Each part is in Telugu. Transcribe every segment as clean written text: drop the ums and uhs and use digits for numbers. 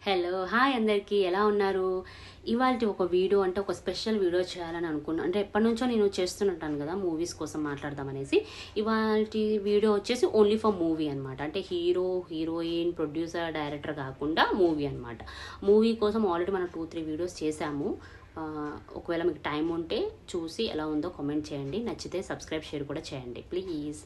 హలో హాయ్ అందరికీ ఎలా ఉన్నారు? ఇవాళ ఒక వీడియో అంటే ఒక స్పెషల్ వీడియో చేయాలని అనుకున్నాను. అంటే ఎప్పటి నుంచో నేను చేస్తుంటాను కదా మూవీస్ కోసం మాట్లాడదామనేసి. ఇవాళ వీడియో వచ్చేసి ఓన్లీ ఫర్ మూవీ అనమాట. అంటే హీరో, హీరోయిన్, ప్రొడ్యూసర్, డైరెక్టర్ కాకుండా మూవీ అనమాట. మూవీ కోసం ఆల్రెడీ మనం 2-3 వీడియోస్ చేశాము. ఒకవేళ మీకు టైం ఉంటే చూసి ఎలా ఉందో కామెంట్ చేయండి. నచ్చితే సబ్స్క్రైబ్, షేర్ కూడా చేయండి ప్లీజ్.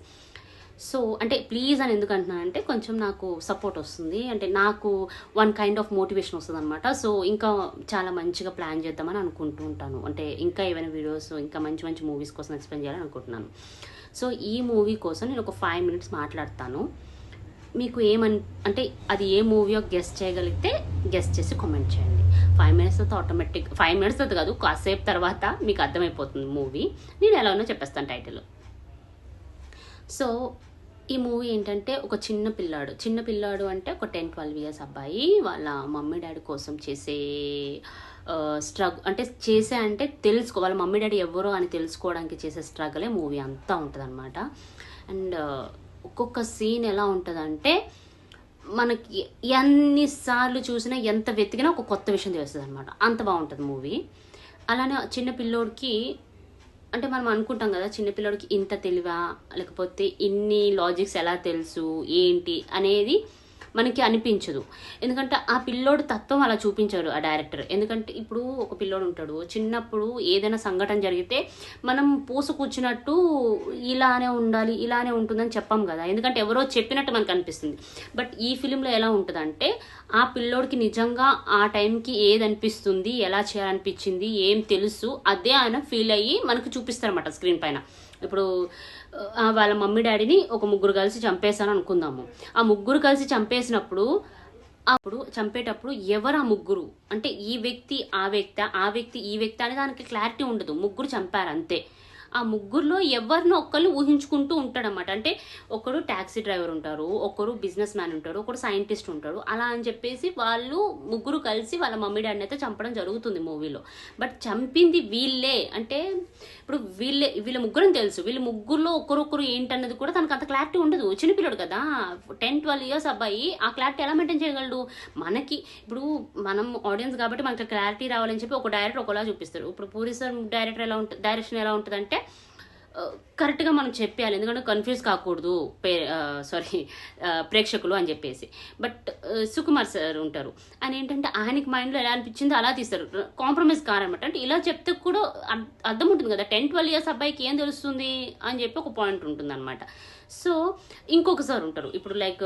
సో అంటే ప్లీజ్ అని ఎందుకు అంటున్నానంటే కొంచెం నాకు సపోర్ట్ వస్తుంది, అంటే నాకు వన్ కైండ్ ఆఫ్ మోటివేషన్ వస్తుంది అనమాట. సో ఇంకా చాలా మంచిగా ప్లాన్ చేద్దామని అనుకుంటూ ఉంటాను. అంటే ఇంకా ఏమైనా వీడియోస్, ఇంకా మంచి మంచి మూవీస్ కోసం ఎక్స్ప్లెయిన్ చేయాలని అనుకుంటున్నాను. సో ఈ మూవీ కోసం నేను ఒక 5 minutes మాట్లాడతాను. మీకు అంటే అది ఏ మూవీయో గెస్ట్ చేయగలిగితే గెస్ట్ చేసి కామెంట్ చేయండి. 5 minutes తర్వాత ఆటోమేటిక్ 5 minutes తర్వాత కాదు, కాసేపు తర్వాత మీకు అర్థమైపోతుంది మూవీ. నేను ఎలా ఉన్నా చెప్పేస్తాను టైటిల్. సో ఈ మూవీ ఏంటంటే ఒక చిన్న పిల్లాడు అంటే ఒక 10-12 years అబ్బాయి వాళ్ళ మమ్మీ డాడీ కోసం చేసే అంటే తెలుసుకో వాళ్ళ మమ్మీ డాడీ ఎవరో అని తెలుసుకోవడానికి చేసే స్ట్రగలే మూవీ అంతా ఉంటుంది అనమాట. అండ్ ఒక్కొక్క సీన్ ఎలా ఉంటుందంటే మనకి ఎన్నిసార్లు చూసినా ఎంత వెతికినా ఒక కొత్త విషయం తెలుస్తుంది అనమాట. అంత బాగుంటుంది మూవీ. అలానే చిన్న పిల్లోడికి అంటే మనం అనుకుంటాం కదా చిన్నపిల్లడికి ఇంత తెలివా, లేకపోతే ఇన్ని లాజిక్స్ ఎలా తెలుసు ఏంటి అనేది మనకి అనిపించదు. ఎందుకంటే ఆ పిల్లోడు తత్వం అలా చూపించారు ఆ డైరెక్టర్. ఎందుకంటే ఇప్పుడు ఒక పిల్లోడు ఉంటాడు, చిన్నప్పుడు ఏదైనా సంఘటన జరిగితే మనం పూసు కూర్చున్నట్టు ఇలానే ఉండాలి, ఇలానే ఉంటుందని చెప్పాం కదా, ఎందుకంటే ఎవరో చెప్పినట్టు మనకు అనిపిస్తుంది. బట్ ఈ ఫిలింలో ఎలా ఉంటుందంటే ఆ పిల్లోడికి నిజంగా ఆ టైంకి ఏది అనిపిస్తుంది, ఎలా చేయాలనిపించింది, ఏం తెలుసు అదే ఆయన ఫీల్ అయ్యి మనకు చూపిస్తారన్నమాట స్క్రీన్ పైన. ఇప్పుడు వాళ్ళ మమ్మీ డాడీని ఒక 3 కలిసి చంపేశాను అనుకుందాము. ఆ 3 కలిసి చంపేసినప్పుడు చంపేటప్పుడు ఎవరు ఆ 3 అంటే ఈ వ్యక్తి ఆ వ్యక్తి ఈ వ్యక్తి అనే దానికి క్లారిటీ ఉండదు. 3 చంపారు అంతే. ఆ 3లో ఎవరినో ఒక్కళ్ళు ఊహించుకుంటూ ఉంటాడనమాట. అంటే ఒకడు ట్యాక్సీ డ్రైవర్ ఉంటారు, ఒకరు బిజినెస్ మ్యాన్ ఉంటారు, ఒకడు సైంటిస్ట్ ఉంటాడు. అలా అని చెప్పేసి వాళ్ళు 3 కలిసి వాళ్ళ మమ్మీ డాడీని అయితే చంపడం జరుగుతుంది మూవీలో. బట్ చంపింది వీళ్ళే. అంటే ఇప్పుడు వీళ్ళ ముగ్గురని తెలుసు. వీళ్ళ ముగ్గురులో ఒకరొకరు ఏంటన్నది కూడా తనకు అంత క్లారిటీ ఉండదు. చిన్నపిల్లడు కదా, 10-12 years అబ్బాయి ఆ క్లారిటీ ఎలా మెయింటైన్ చేయగలడు? మనకి ఇప్పుడు మనం ఆడియన్స్ కాబట్టి మనకి క్లారిటీ రావాలని చెప్పి ఒక డైరెక్టర్ ఒకలా చూపిస్తారు. ఇప్పుడు పూరి సార్ డైరెక్షన్ ఎలా ఉంటుందంటే కరెక్ట్గా మనం చెప్పాలి, ఎందుకంటే కన్ఫ్యూజ్ కాకూడదు ప్రేక్షకులు అని చెప్పేసి. బట్ సుకుమార్ సార్ ఉంటారు, ఆయన ఏంటంటే ఆయనకి మైండ్లో ఎలా అనిపించిందో అలా తీస్తారు, కాంప్రమైజ్ కారనమాట. అంటే ఇలా చెప్తే కూడా అర్థం ఉంటుంది కదా, 10-12 years అబ్బాయికి ఏం తెలుస్తుంది అని చెప్పి ఒక పాయింట్ ఉంటుంది అనమాట. సో ఇంకొక సార్ ఉంటారు, ఇప్పుడు లైక్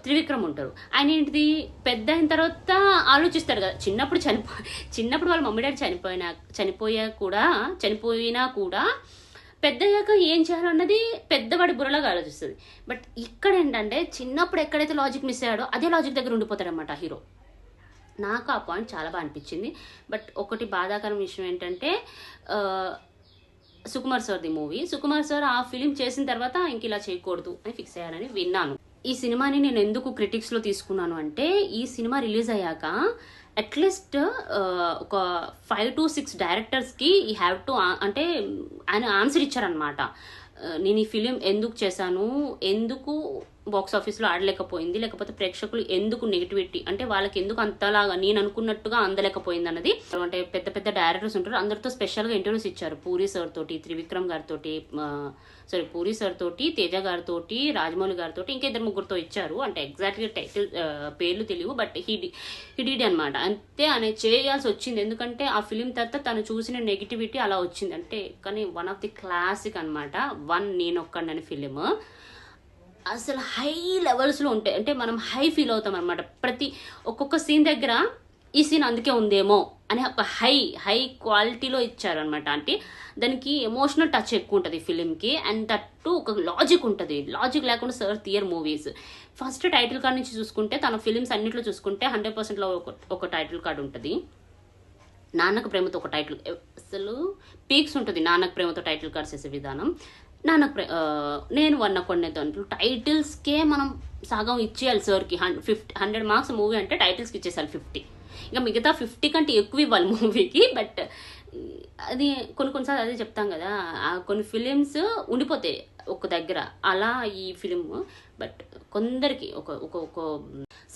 త్రివిక్రమ్ ఉంటారు. ఆయన ఏంటిది పెద్ద అయిన తర్వాత ఆలోచిస్తారు కదా, చిన్నప్పుడు వాళ్ళ మమ్మీ డాడీ చనిపోయినా కూడా పెద్దయ్యాక ఏం చేయాలన్నది పెద్దవాడి బుర్రలాగా ఆలోచిస్తుంది. బట్ ఇక్కడ ఏంటంటే చిన్నప్పుడు ఎక్కడైతే లాజిక్ మిస్ అయ్యాడో అదే లాజిక్ దగ్గర ఉండిపోతాడనమాట హీరో. నాకు ఆ పాయింట్ చాలా బాగా అనిపించింది. బట్ ఒకటి బాధాకరం విషయం ఏంటంటే సుకుమార్ సార్ ఆ ఫిలిం చేసిన తర్వాత ఇంక ఇలా చేయకూడదు అని ఫిక్స్ అయ్యారని విన్నాను. ఈ సినిమాని నేను ఎందుకు క్రిటిక్స్లో తీసుకున్నాను అంటే ఈ సినిమా రిలీజ్ అయ్యాక అట్లీస్ట్ ఒక 5-6 డైరెక్టర్స్కి ఈ హ్యావ్ టు అంటే ఆయన ఆన్సర్ ఇచ్చారనమాట. నేను ఈ ఫిలిం ఎందుకు చేశాను, ఎందుకు బాక్స్ ఆఫీస్లో ఆడలేకపోయింది, లేకపోతే ప్రేక్షకులు ఎందుకు నెగిటివిటీ అంటే వాళ్ళకి ఎందుకు అంతలాగా నేను అనుకున్నట్టుగా అందలేకపోయింది అన్నది. అంటే పెద్ద పెద్ద డైరెక్టర్స్ ఉంటారు, అందరితో స్పెషల్గా ఇంటర్వ్యూస్ ఇచ్చారు. పూరి సార్ తోటి, త్రివిక్రమ్ గారితో, పూరి సార్ తోటి, తేజ గారితో, రాజమౌళి గారితో, ఇంకా 2-3 ఇచ్చారు. అంటే ఎగ్జాక్ట్గా టైటిల్ పేర్లు తెలియవు, బట్ హిడీడ్ అనమాట. అంతే ఆయన చేయాల్సి వచ్చింది, ఎందుకంటే ఆ ఫిలిం తర్వాత తను చూసిన నెగిటివిటీ అలా వచ్చింది. అంటే కానీ వన్ ఆఫ్ ది క్లాసిక్ అనమాట నేనొక్కడని ఫిలిం. అసలు హై లెవెల్స్లో ఉంటాయి, అంటే మనం హై ఫీల్ అవుతాం అనమాట. ఒక్కొక్క సీన్ దగ్గర ఈ సీన్ అందుకే ఉందేమో అని ఒక హై క్వాలిటీలో ఇచ్చారనమాట. అంటే దానికి ఎమోషనల్ టచ్ ఎక్కువ ఉంటుంది ఫిలింకి. అండ్ దట్టు ఒక లాజిక్ ఉంటుంది. లాజిక్ లేకుండా సార్ తీయర్ మూవీస్. ఫస్ట్ టైటిల్ కార్డ్ నుంచి చూసుకుంటే తన ఫిలిమ్స్ అన్నింటిలో చూసుకుంటే 100%లో ఒక టైటిల్ కార్డ్ ఉంటుంది. నాన్నకు ప్రేమతో ఒక టైటిల్, అసలు పీక్స్ ఉంటుంది నాన్నకు ప్రేమతో టైటిల్ కార్డ్స్ వేసే విధానం. నేను కొన్ని దాంట్లో టైటిల్స్కే మనం సగం ఇచ్చేయాలి సార్కి. 100 marks మూవీ అంటే టైటిల్స్కి ఇచ్చేసాలి 50. ఇంకా మిగతా 50 కంటే ఎక్కువ ఇవ్వాలి మూవీకి. బట్ అది కొన్నిసార్లు అదే చెప్తాం కదా, కొన్ని ఫిలిమ్స్ ఉండిపోతాయి ఒక దగ్గర, అలా ఈ ఫిలిం. బట్ కొందరికి ఒక ఒక ఒక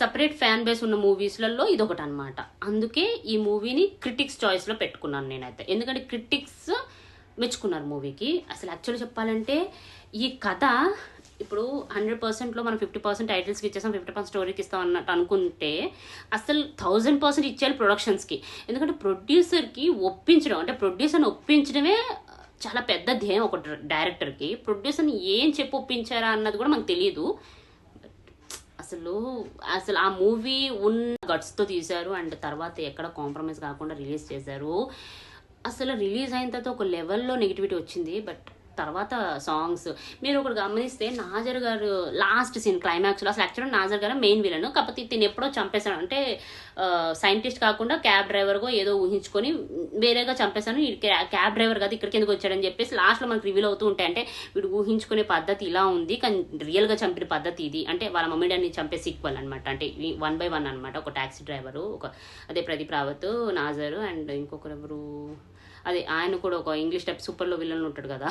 సపరేట్ ఫ్యాన్ బేస్ ఉన్న మూవీస్లలో ఇదొకటి అనమాట. అందుకే ఈ మూవీని క్రిటిక్స్ చాయిస్లో పెట్టుకున్నాను నేనైతే. ఎందుకంటే క్రిటిక్స్ మెచ్చుకున్నారు మూవీకి. అసలు యాక్చువల్లీ చెప్పాలంటే ఈ కథ ఇప్పుడు 100%లో మనం 50% టైటిల్స్కి ఇచ్చేస్తాం, 50% స్టోరీకి ఇస్తాం అన్నట్టు అనుకుంటే అసలు 1000% ఇచ్చేయాలి ప్రొడక్షన్స్కి. ఎందుకంటే ప్రొడ్యూసర్కి ఒప్పించడం, అంటే ప్రొడ్యూసర్ని ఒప్పించడమే చాలా పెద్ద ధ్యేయం ఒక డైరెక్టర్కి. ప్రొడ్యూసర్ని ఏం చెప్పి ఒప్పించారా అన్నది కూడా మనకు తెలియదు. అసలు అసలు ఆ మూవీ ఉన్న గట్స్తో తీశారు అండ్ తర్వాత ఎక్కడ కాంప్రమైజ్ కాకుండా రిలీజ్ చేశారు. అసలు రిలీజ్ అయిన తర్వాత ఒక లెవెల్లో నెగిటివిటీ వచ్చింది. బట్ తర్వాత సాంగ్స్ మీరు ఒకటి గమనిస్తే నాజర్ గారు లాస్ట్ సీన్ క్లైమాక్స్లో, అసలు యాక్చువల్గా నాజర్ గారు మెయిన్ విలన్, కాకపోతే తిని ఎప్పుడో చంపేశాడు. అంటే సైంటిస్ట్ కాకుండా క్యాబ్ డ్రైవర్గా ఏదో ఊహించుకొని వేరేగా చంపేశాను, క్యాబ్ డ్రైవర్ కదా ఇక్కడికి ఎందుకు వచ్చాడని చెప్పేసి లాస్ట్లో మనకు రివీల్ అవుతూ ఉంటాయి. అంటే వీడు ఊహించుకునే పద్ధతి ఇలా ఉంది, కానీ రియల్గా చంపిన పద్ధతి ఇది. అంటే వాళ్ళ మమ్మీ డాడీని చంపే సీక్వెల్ అనమాట. అంటే 1 by 1 అనమాట. ఒక ట్యాక్సీ డ్రైవరు, ఒక అదే ప్రదీప్ రావత్, నాజర్ అండ్ ఇంకొకరెవరు, అదే ఆయన కూడా ఒక ఇంగ్లీష్ టైప్ సూపర్లో విలన్ ఉంటాడు కదా,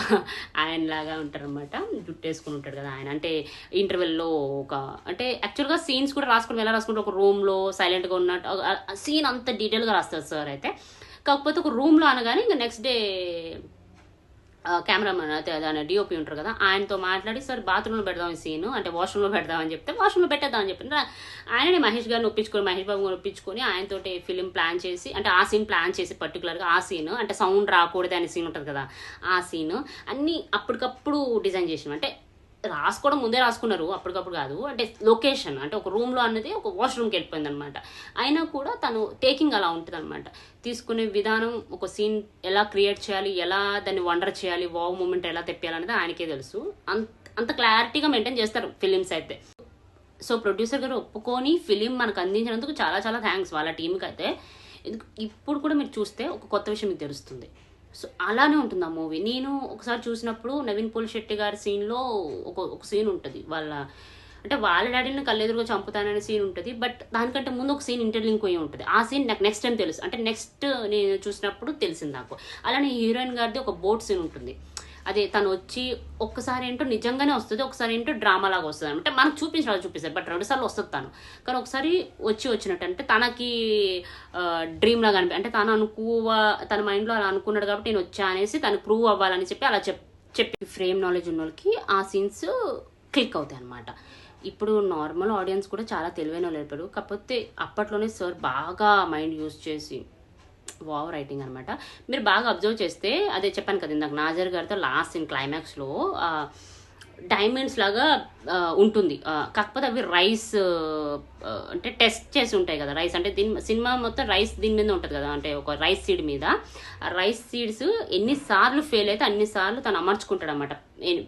ఆయనలాగా ఉంటారు అనమాట. జుట్టు వేసుకుని ఉంటాడు కదా ఆయన. అంటే ఇంటర్వెల్లో ఒక, అంటే యాక్చువల్గా సీన్స్ కూడా రాసుకుని ఎలా రాసుకుంటే ఒక రూమ్లో సైలెంట్గా ఉన్నట్టు సీన్ అంత డీటెయిల్గా రాస్తారు సార్ అయితే. కాకపోతే ఒక రూమ్లో అనగానే ఇంకా నెక్స్ట్ డే కెమెరామెన్ అయితే అదే డిఓపి ఉంటారు కదా, ఆయనతో మాట్లాడి సార్ బాత్రూంలో పెడదాం ఈ సీను, అంటే వాష్రూమ్లో పెడదామని చెప్తే వాష్రూమ్లో పెట్టేద్దామని చెప్పి ఆయననే మహేష్ గారిని ఒప్పించుకొని, మహేష్ బాబు గారిని ఒప్పించుకొని ఆయనతోటి ఫిలిం ప్లాన్ చేసి, అంటే ఆ సీన్ ప్లాన్ చేసి పర్టికులర్గా ఆ సీన్, అంటే సౌండ్ రాకూడదు అనే సీన్ ఉంటుంది కదా ఆ సీన్ అన్నీ అప్పటికప్పుడు డిజైన్ చేసినాం. అంటే రాసుకోవడం ముందే రాసుకున్నారు, అప్పటికప్పుడు కాదు. అంటే లొకేషన్ అంటే ఒక రూమ్లో అన్నది ఒక వాష్రూమ్కి వెళ్ళిపోయింది అనమాట. అయినా కూడా తను టేకింగ్ అలా ఉంటుంది అనమాట. తీసుకునే విధానం, ఒక సీన్ ఎలా క్రియేట్ చేయాలి, ఎలా దాన్ని వండర్ చేయాలి, వావ్ మూమెంట్ ఎలా తెప్పాలనేది ఆయనకే తెలుసు. అంత క్లారిటీగా మెయింటైన్ చేస్తారు ఫిలిమ్స్ అయితే. సో ప్రొడ్యూసర్ గారు ఒప్పుకొని ఫిలిం మనకు అందించినందుకు చాలా చాలా థ్యాంక్స్ వాళ్ళ టీంకి అయితే. ఇప్పుడు కూడా మీరు చూస్తే ఒక కొత్త విషయం మీకు తెలుస్తుంది. సో అలానే ఉంటుంది ఆ మూవీ. నేను ఒకసారి చూసినప్పుడు నవీన్ పోలిశెట్టి గారి సీన్లో ఒక సీన్ ఉంటుంది, వాళ్ళ డాడీని కళ్ళెదురుగా చంపుతాననే సీన్ ఉంటుంది. బట్ దానికంటే ముందు ఒక సీన్ ఇంటర్లింక్ అయ్యి ఉంటుంది. ఆ సీన్ నాకు నెక్స్ట్ టైం తెలుసు, అంటే నెక్స్ట్ నేను చూసినప్పుడు తెలిసింది నాకు. అలానే హీరోయిన్ గారిది ఒక బోట్ సీన్ ఉంటుంది. అదే తను వచ్చి ఒక్కసారి ఏంటో నిజంగానే వస్తుంది, ఒకసారి ఏంటో డ్రామా లాగా వస్తుంది. అంటే మనకు చూపిస్తారు, బట్ 2 సార్లు వస్తుంది తను. కానీ ఒకసారి వచ్చినట్టు, అంటే తనకి డ్రీమ్ లాగా అంటే తన మైండ్లో అలా అనుకున్నాడు కాబట్టి నేను వచ్చా అనేసి తను ప్రూవ్ అవ్వాలని చెప్పి అలా చెప్పి ఫ్రేమ్ నాలెడ్జ్ ఉన్న వాళ్ళకి ఆ సీన్స్ క్లిక్ అవుతాయి అనమాట. ఇప్పుడు నార్మల్ ఆడియన్స్ కూడా చాలా తెలివైన వాళ్ళు అయిపోయారు. కాకపోతే అప్పట్లోనే సార్ బాగా మైండ్ యూజ్ చేసి వావ్ రైటింగ్ అనమాట. మీరు బాగా అబ్జర్వ్ చేస్తే అదే చెప్పాను కదా ఇందాక, నాజర్ గారితో లాస్ట్ సీన్ క్లైమాక్స్లో డైమండ్స్ లాగా ఉంటుంది. కాకపోతే అవి రైస్ అంటే టెస్ట్ చేసి ఉంటాయి కదా రైస్, అంటే సినిమా మొత్తం రైస్ దీని మీద ఉంటుంది కదా, అంటే ఒక రైస్ సీడ్ మీద. ఆ రైస్ సీడ్స్ ఎన్నిసార్లు ఫెయిల్ అయితే అన్నిసార్లు తను అమర్చుకుంటాడు అనమాట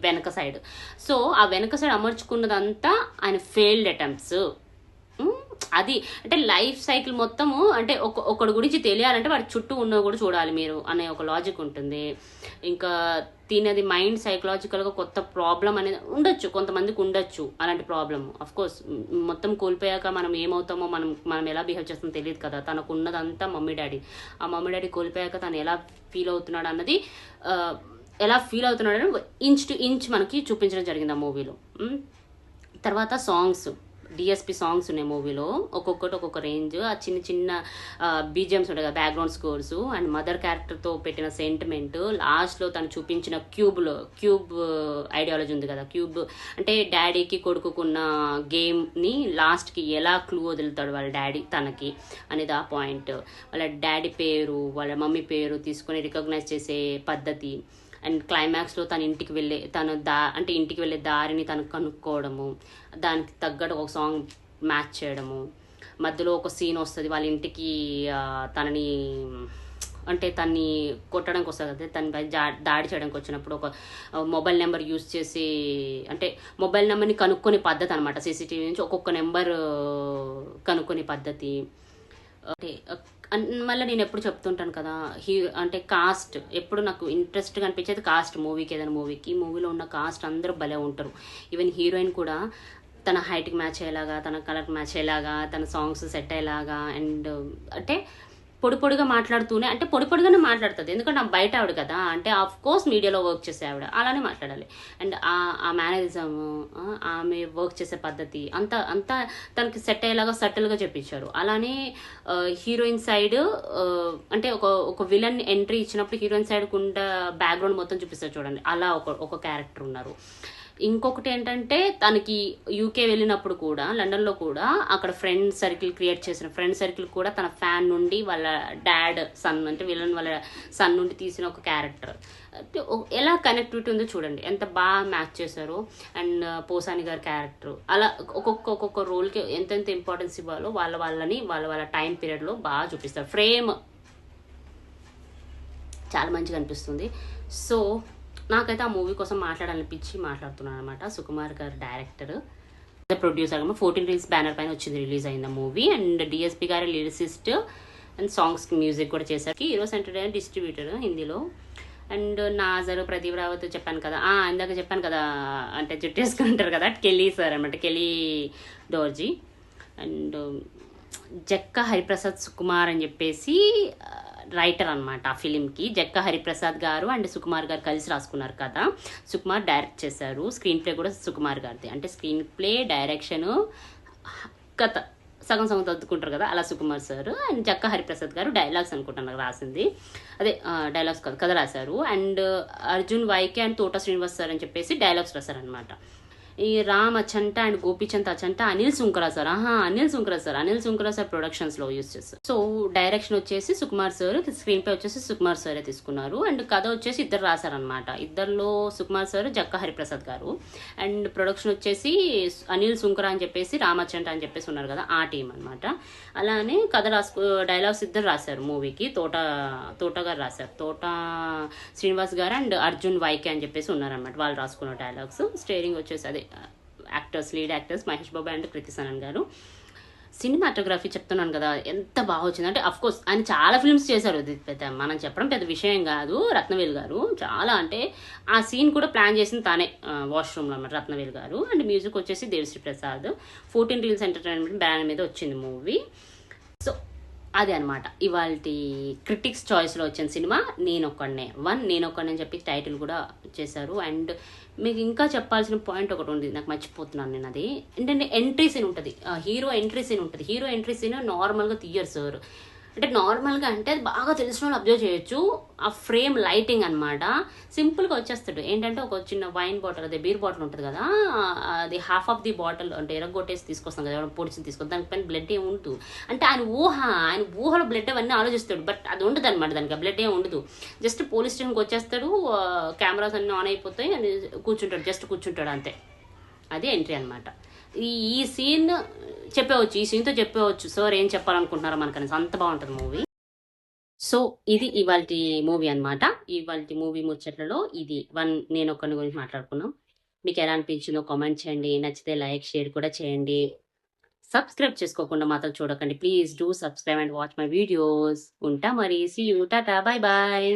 వెనక సైడ్. సో ఆ వెనక సైడ్ అమర్చుకున్నదంతా ఆయన ఫెయిల్డ్ అటెంప్ట్స్. అది అంటే లైఫ్ సైకిల్ మొత్తము, అంటే ఒకటి గురించి తెలియాలంటే వాడి చుట్టూ ఉన్నవి కూడా చూడాలి మీరు అనే ఒక లాజిక్ ఉంటుంది. ఇంకా తినది మైండ్ సైకలాజికల్గా కొత్త ప్రాబ్లం అనేది ఉండొచ్చు, కొంతమందికి ఉండొచ్చు అలాంటి ప్రాబ్లమ్. కోర్స్ మొత్తం కోల్పోయాక మనం ఏమవుతామో, మనం ఎలా బిహేవ్ చేస్తామో తెలియదు కదా. తనకు ఉన్నదంతా మమ్మీ డాడీ. ఆ మమ్మీ డాడీ కోల్పోయాక తను ఎలా ఫీల్ అవుతున్నాడు అన్నది, ఎలా ఫీల్ అవుతున్నాడు అని ఇంచ్ టు ఇంచ్ మనకి చూపించడం జరిగింది ఆ మూవీలో. తర్వాత సాంగ్స్, డిఎస్పి సాంగ్స్ ఉన్నాయి మూవీలో, ఒక్కొక్కటి ఒక్కొక్క రేంజ్. ఆ చిన్న చిన్న బీజిఎమ్స్ ఉంటాయి కదా, బ్యాక్గ్రౌండ్ స్కోర్స్ అండ్ మదర్ క్యారెక్టర్తో పెట్టిన సెంటిమెంట్. లాస్ట్లో తను చూపించిన క్యూబ్ ఐడియాలజీ ఉంది కదా, క్యూబ్ అంటే డాడీకి కొడుకున్న గేమ్ని లాస్ట్కి ఎలా క్లూ వదులుతాడు వాళ్ళ డాడీ తనకి అనేది ఆ పాయింట్. వాళ్ళ డాడీ పేరు వాళ్ళ మమ్మీ పేరు తీసుకొని రికగ్నైజ్ చేసే పద్ధతి. అండ్ క్లైమాక్స్లో తను ఇంటికి వెళ్ళే దారిని తను కనుక్కోవడము, దానికి తగ్గట్టు ఒక సాంగ్ మ్యాచ్ చేయడము. మధ్యలో ఒక సీన్ వస్తుంది, వాళ్ళ ఇంటికి తన్ని కొట్టడానికి వస్తుంది కదా, తనపై దాడి చేయడానికి వచ్చినప్పుడు ఒక మొబైల్ నెంబర్ యూజ్ చేసి, అంటే మొబైల్ నెంబర్ని కనుక్కొని పద్ధతి అనమాట. సీసీటీవీ నుంచి ఒక్కొక్క నెంబర్ కనుక్కొని పద్ధతి. అంటే మళ్ళీ నేను ఎప్పుడు చెప్తుంటాను కదా, అంటే కాస్ట్ ఎప్పుడు నాకు ఇంట్రెస్ట్గా అనిపించేది కాస్ట్. మూవీకి ఏదైనా మూవీలో ఉన్న కాస్ట్ అందరూ భలే ఉంటారు. ఈవెన్ హీరోయిన్ కూడా తన హైట్కి మ్యాచ్ అయ్యేలాగా, తన కలర్కి మ్యాచ్ అయ్యేలాగా, తన సాంగ్స్ సెట్ అయ్యేలాగా. అండ్ అంటే పొడిగా మాట్లాడుతూనే, అంటే పొడిగానే మాట్లాడుతుంది, ఎందుకంటే ఆమె బయట ఆవిడ కదా, అంటే ఆఫ్ కోర్స్ మీడియాలో వర్క్ చేసే ఆవిడ అలానే మాట్లాడాలి. అండ్ ఆ మేనరిజం, ఆమె వర్క్ చేసే పద్ధతి అంతా అంతా తనకి సెట్ అయ్యేలాగా సటిల్గా చెప్పించారు. అలానే హీరోయిన్ సైడ్, అంటే ఒక విలన్ ఎంట్రీ ఇచ్చినప్పుడు హీరోయిన్ సైడ్ కుండా బ్యాక్గ్రౌండ్ మొత్తం చూపిస్తారు చూడండి, అలా ఒక క్యారెక్టర్ ఉన్నారు. ఇంకొకటి ఏంటంటే తనకి యూకే వెళ్ళినప్పుడు కూడా, లండన్లో కూడా అక్కడ ఫ్రెండ్ సర్కిల్ క్రియేట్ చేసిన ఫ్రెండ్ సర్కిల్ కూడా తన ఫ్యాన్ నుండి వాళ్ళ డాడ్ సన్, అంటే విలన్ వాళ్ళ సన్ నుండి తీసిన ఒక క్యారెక్టర్. ఎలా కనెక్టివిటీ ఉందో చూడండి, ఎంత బాగా మ్యాచ్ చేశారో. అండ్ పోసాని గారి క్యారెక్టర్ అలా ఒక్కొక్క రోల్కి ఎంతెంత ఇంపార్టెన్స్ ఇవ్వాలో వాళ్ళ టైం పీరియడ్లో బాగా చూపిస్తారు. ఫ్రేమ్ చాలా మంచిగా అనిపిస్తుంది. సో నాకైతే ఆ మూవీ కోసం మాట్లాడాలనిపించి మాట్లాడుతున్నాను అనమాట. సుకుమార్ గారు డైరెక్టర్, ప్రొడ్యూసర్, 14 రీల్స్ బ్యానర్ పైన వచ్చింది, రిలీజ్ అయింది మూవీ. అండ్ డిఎస్పి గారు లిరిసిస్ట్ అండ్ సాంగ్స్కి మ్యూజిక్ కూడా చేశారు. హీరోస్ ఎంటర్టైన్మెంట్ డిస్ట్రిబ్యూటర్ హిందీలో. అండ్ నాజర్, ప్రదీప్ రావత్ చెప్పాను కదా, ఇందాక చెప్పాను కదా, అంటే జుట్టు వేసుకుంటారు కదా, కెలీ సార్ అనమాట, కెలీ డోర్జీ. అండ్ జక్క హరిప్రసాద్ సుకుమార్ అని చెప్పేసి రైటర్ అనమాట ఆ ఫిలింకి. జక్క హరిప్రసాద్ గారు అండ్ సుకుమార్ గారు కలిసి రాసుకున్నారు కదా. సుకుమార్ డైరెక్ట్ చేశారు. స్క్రీన్ ప్లే కూడా సుకుమార్ గారిది, అంటే స్క్రీన్ ప్లే, డైరెక్షను, కథ సగం తద్దుకుంటారు కదా, అలా సుకుమార్ సార్. అండ్ జక్క హరిప్రసాద్ గారు డైలాగ్స్ అనుకుంటున్నారు రాసింది, అదే డైలాగ్స్ కథ రాశారు. అండ్ అర్జున్ వైకే అండ్ తోట శ్రీనివాస్ సార్ అని చెప్పేసి డైలాగ్స్ రాశారనమాట. ఈ Ram Achanta and Gopichand Achanta Anil Sunkara sir, Anil Sunkara sir ప్రొడక్షన్స్లో యూజ్ చేస్తారు. సో డైరెక్షన్ వచ్చేసి సుకుమార్ సార్, స్క్రీన్ ప్లే వచ్చేసి సుకుమార్ సారే తీసుకున్నారు. అండ్ కథ వచ్చేసి ఇద్దరు రాశారనమాట. ఇద్దరిలో సుకుమార్ సార్, జక్క హరిప్రసాద్ గారు. అండ్ ప్రొడక్షన్ వచ్చేసి అనిల్ సుంకరా అని చెప్పేసి, రామ్ అచంట అని చెప్పేసి ఉన్నారు కదా, ఆ టీం అనమాట. అలానే కథ డైలాగ్స్ ఇద్దరు రాశారు మూవీకి. తోట గారు రాశారు, తోట శ్రీనివాస్ గారు అండ్ అర్జున్ వైకే అని చెప్పేసి ఉన్నారనమాట, వాళ్ళు రాసుకున్న డైలాగ్స్. స్టేరింగ్ వచ్చేసి అదే lead actors Mahesh Babu and Kriti Sanon garu. Cinematography చెప్తున్నాను కదా, ఎంత బాగా వచ్చింది అంటే, అఫ్ కోర్స్ ఆయన చాలా ఫిల్మ్స్ చేశారు, మనం చెప్పడం పెద్ద విషయం కాదు. రత్నవేల్ గారు చాలా, అంటే ఆ సీన్ కూడా ప్లాన్ చేసింది తానే, వాష్రూమ్లో అన్నమాట, రత్నవేల్ గారు. అండ్ మ్యూజిక్ వచ్చేసి Devi Sri Prasad. 14 reels entertainment banner మీద వచ్చింది మూవీ. సో అదే అనమాట ఇవాళ క్రిటిక్స్ చాయిస్లో వచ్చిన సినిమా నేనొక్కడినే అని చెప్పి టైటిల్ కూడా చేశారు. అండ్ మీకు ఇంకా చెప్పాల్సిన పాయింట్ ఒకటి ఉంది, నాకు మర్చిపోతున్నాను నేను, అది ఏంటంటే ఎంట్రీ సీన్ ఉంటుంది, హీరో ఎంట్రీ సీన్ నార్మల్గా తీయరు సార్. అంటే నార్మల్గా అంటే అది బాగా తెలిసిన వాళ్ళు అబ్జర్వ్ చేయొచ్చు, ఆ ఫ్రేమ్ లైటింగ్ అనమాట. సింపుల్గా వచ్చేస్తాడు. ఏంటంటే ఒక చిన్న వైన్ బాటిల్, అదే బీర్ బాటిల్ ఉంటుంది కదా, అది హాఫ్ ఆఫ్ ది బాటిల్ అంటే ఎరగొట్టేసి తీసుకొస్తాం కదా, ఎవరైనా పొడిచి తీసుకొస్తాం, దానిపైన బ్లడ్ ఏమి ఉండదు. అంటే ఆయన ఊహలో బ్లడ్ అవన్నీ ఆలోచిస్తాడు, బట్ అది ఉండదు అనమాట, దానికి బ్లడ్ ఏమి ఉండదు. జస్ట్ పోలీస్ స్టేషన్కి వచ్చేస్తాడు, కెమెరాస్ అన్నీ ఆన్ అయిపోతాయి, అని కూర్చుంటాడు అంతే. అదే ఎంట్రీ అనమాట. ఈ సీన్ చెప్పవచ్చు, ఈ సీన్తో చెప్పవచ్చు సార్ ఏం చెప్పాలనుకుంటున్నారో మనకని, అంత బాగుంటుంది మూవీ. సో ఇది ఇవాళ మూవీ అనమాట. ఇవాళ మూవీ ముచ్చట్లలో ఇది నేను ఒక్కని గురించి మాట్లాడుకున్నాం. మీకు ఎలా అనిపించిందో కామెంట్ చేయండి, నచ్చితే లైక్ షేర్ కూడా చేయండి. సబ్స్క్రైబ్ చేసుకోకుండా మాత్రం చూడకండి, please do subscribe and watch my videos. ఉంటా మరి, see you, tata, bye bye.